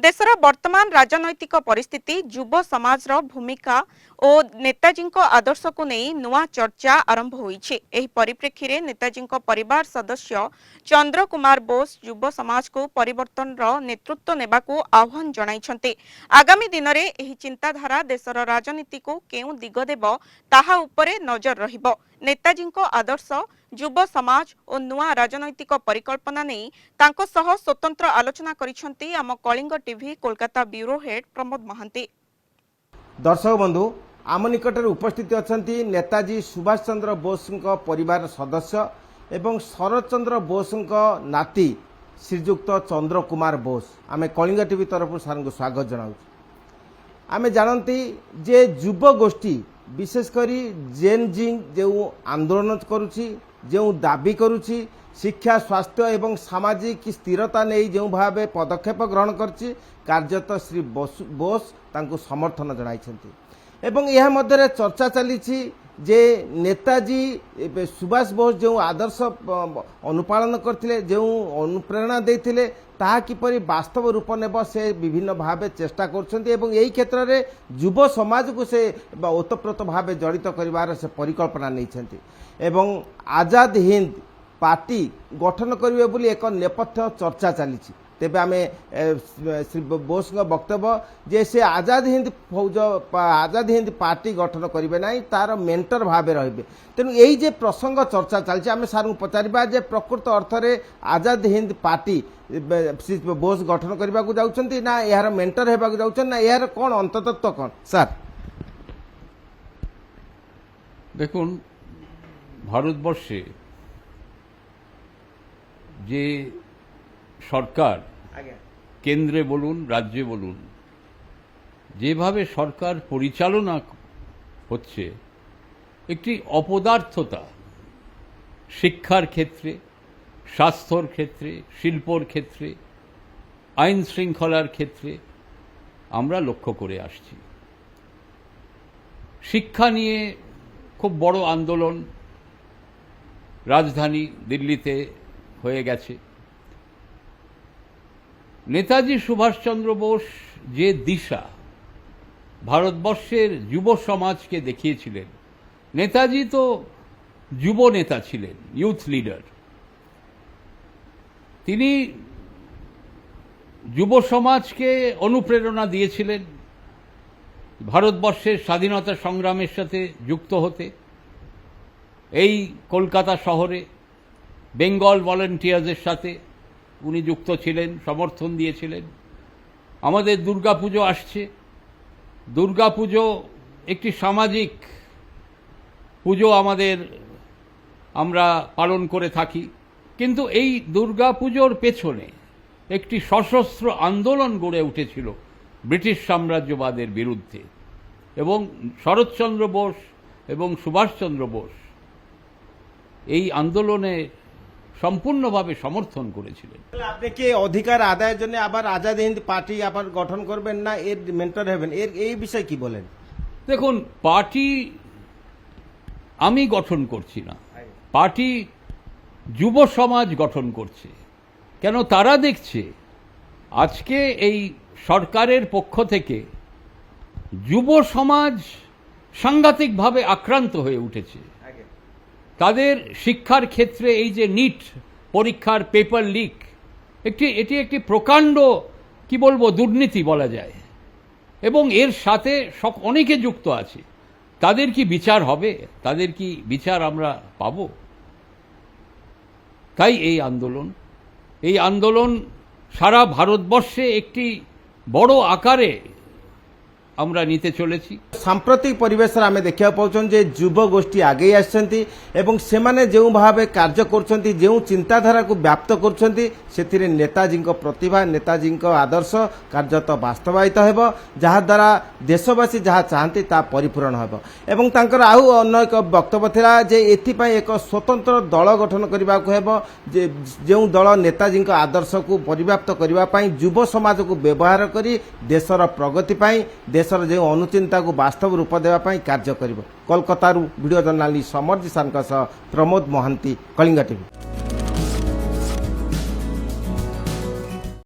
देशर वर्तमान राजनैतिक परिस्थिति युव समाज भूमिका और नेताजी आदर्श को नहीं नुआ चर्चा आरंभ होईछि। एही परिप्रेक्षी रे नेताजी परिवार सदस्य चंद्र कुमार बोस युव समाज को परिवर्तन नेतृत्व नेबाकू आह्वान जणाइछन्ते। आगामी दिन में एही चिंताधारा देशर राजनीति को केउ दिग देब ताहा उपरे नजर रहिबो। नेताजी आदर्श युव समाज और नुआ राजनैतिक परिकल्पना नहीं तांको सह स्वतंत्र आलोचना करिसंती आम Kalinga TV Kolkata bureau head Pramod Mohanty. दर्शक बंधु आम निकट उपस्थित अछंती नेताजी सुभाष चंद्र बोस परिवार सदस्य एवं शरद चंद्र बोस नाती श्रीजुक्त चंद्र कुमार बोस। आमे कलिंग टीवी तरफ सार को स्वागत जनाऊ। आमे जानती जे युव गोष्ठी विशेषकर जेन जी जो आंदोलन करुछि जो दाबी करुछि शिक्षा स्वास्थ्य एवं सामाजिक स्थिरता नहीं जो भाव पदक्षेप ग्रहण करछि कार्यत श्री बोस तांको समर्थन जणाइछन्ति। एवं यह मध्य चर्चा चली जे नेताजी सुभाष बोस जो आदर्श अनुपालन करथिले जो अनुप्रेरणा देथिले ताहा किपरि वास्तव रूप नेब से विभिन्न भाव चेष्टा करछन्ति एवं यही क्षेत्र में युव समाज को से ओतप्रोत भाव जड़ित करिवार से परिकल्पना नैछन्ति एवं आजाद हिंद पार्टी गठन करिवे बोली एक नेपथ्य चर्चा चली। तेबे आमे श्री बोस वक्तव्य जे से आजाद हिंद पार्टी गठन करिवे नाही तार मेंटर भावे रहिबे। तेनु एही जे प्रसंग चर्चा चलछि आमे सार पचारिबा जे प्रकृत अर्थ रे आजाद हिंद पार्टी श्री बोस गठन करबा को जाउछन्ती ना यार मेंटर हेबा को जाउछन ना यार कोन अंततत्व कोन सर? देखुन भारतवर्षे जे सरकार केंद्रे बोलुन राज्ये बोलुन जेभावे सरकार परिचालना होच्छे एकटी अपदार्थता शिक्षार क्षेत्रे स्वास्थ्यर क्षेत्रे शिल्पर क्षेत्रे आईन श्रृंखलार क्षेत्रे आमरा लक्ष्य करे आसछि। शिक्षा निये खूब बड़ आंदोलन राजधानी दिल्लीते হয়ে গেছে। নেতাজি সুভাষচন্দ্র বোস যে দিশা ভারতবর্ষের যুব সমাজকে দেখিয়েছিলেন, নেতাজি তো যুব নেতা ছিলেন, ইউথ লিডার। তিনি যুব সমাজকে অনুপ্রেরণা দিয়েছিলেন ভারতবর্ষের স্বাধীনতা সংগ্রামের সাথে যুক্ত হতে। এই কলকাতা শহরে বেঙ্গল ভলান্টিয়ার্সের সাথে উনি যুক্ত ছিলেন, সমর্থন দিয়েছিলেন। আমাদের দুর্গাপুজো আসছে, দুর্গাপুজো একটি সামাজিক পুজো আমরা পালন করে থাকি, কিন্তু এই দুর্গাপুজোর পেছনে একটি সশস্ত্র আন্দোলন গড়ে উঠেছিল ব্রিটিশ সাম্রাজ্যবাদের বিরুদ্ধে এবং শরৎচন্দ্র বোস এবং সুভাষচন্দ্র বোস এই আন্দোলনে সম্পূর্ণভাবে সমর্থন করেছিলেন। আপনি কি অধিকার আদায়ের জন্য আবার আজাদ হিন্দ পার্টি আবার গঠন করবেন না এর মেন্টর হবেন, এর এই বিষয়ে কি বলেন? দেখুন, পার্টি আমি গঠন করছি না, পার্টি যুব সমাজ গঠন করছে। কেন? তারা দেখছে আজকে এই সরকারের পক্ষ থেকে যুব সমাজ সাংঘাতিকভাবে আক্রান্ত হয়ে উঠেছে। তাদের শিক্ষার ক্ষেত্রে এই যে নিট পরীক্ষার পেপার লিক এটি একটি প্রকাণ্ড কি বলবো দুর্নীতি বলা যায় এবং এর সাথে অনেকে যুক্ত আছে। তাদের কি বিচার হবে? তাদের কি বিচার আমরা পাব? তাই এই আন্দোলন সারা ভারতবর্ষে একটি বড় আকারে আমরা নিতে চলেছি। সাম্প্রতিক পরিবেশ আমি দেখা পাচ্ছেন যে যুব গোষ্ঠী আগে আসছেন এবং সেমানে যে ভাবে কার্য করছেন যে চিন্তাধারা ব্যাপ্ত করছেন সেথিরে নেতাজী প্রতিভা নেতাজী আদর্শ কার্যত বাস্তবায়িত হব, যাদ্বারা দেশবাসী যা চাহান্তি তা পরিপূরণ হব। এবং তাঁর আউ অন্য এক বক্তব্য লা যে এথিপাই এক স্বতন্ত্র দল গঠন করা হব, যে দল নেতাজী আদর্শক পরিব্যাপ্ত করা যুব সমাজক ব্যবহার করে দেশর প্রগতি देशर जो अनुचिंता को वास्तव रूप देवाई कार्य कर। कोलकाता वीडियो जर्नालिस्ट समर जी सार प्रमोद महांती, कलिंग टीवी।